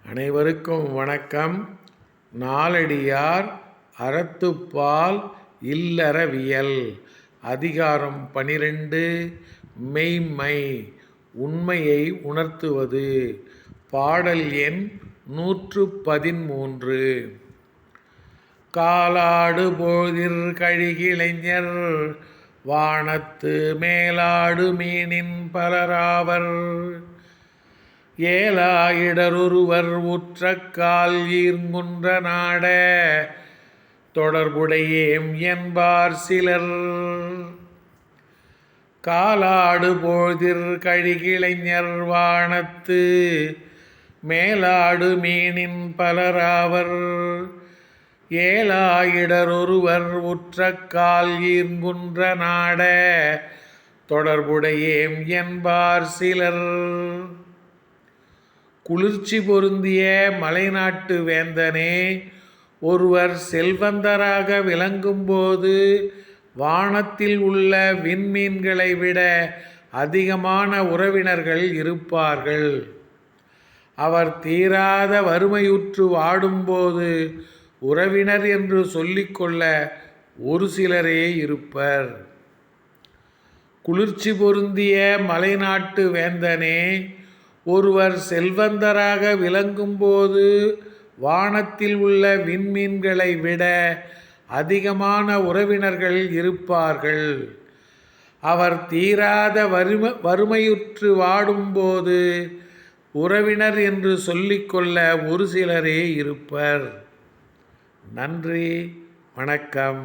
அனைவருக்கும் வணக்கம். நாலடியார் அறத்துப்பால் இல்லறவியல் அதிகாரம் 12 மெய்ம்மை உண்மையை உணர்த்துவது. பாடல் எண் 113. காலாடு போதிர் கழிகிளைஞர் வானத்து மேலாடு மீனின் பலராவர் ஏலாயிடரொருவர் உற்றக்கால் ஈர்ங்குன்ற நாட தொடர்புடையேம் என்பார் சிலர். காலாடு போதிர் கழிகிளைஞர் வானத்து மேலாடு மீனின் பலராவர் ஏலாயிடரொருவர் உற்றக்கால் ஈர்ங்குன்ற நாட தொடர்புடையேம் என்பார் சிலர். குளிர்ச்சி பொருந்திய மலைநாட்டு வேந்தனே, ஒருவர் செல்வந்தராக விளங்கும்போது வானத்தில் உள்ள விண்மீன்களை விட அதிகமான உறவினர்கள் இருப்பார்கள். அவர் தீராத வறுமையுற்று வாடும்போது உறவினர் என்று சொல்லிக்கொள்ள ஒரு சிலரே இருப்பர். குளிர்ச்சி பொருந்திய மலைநாட்டு வேந்தனே, ஒருவர் செல்வந்தராக விளங்கும்போது வானத்தில் உள்ள விண்மீன்களை விட அதிகமான உறவினர்கள் இருப்பார்கள். அவர் தீராத வறுமையுற்று வாடும்போது உறவினர் என்று சொல்லிக்கொள்ள ஒரு சிலரே இருப்பர். நன்றி, வணக்கம்.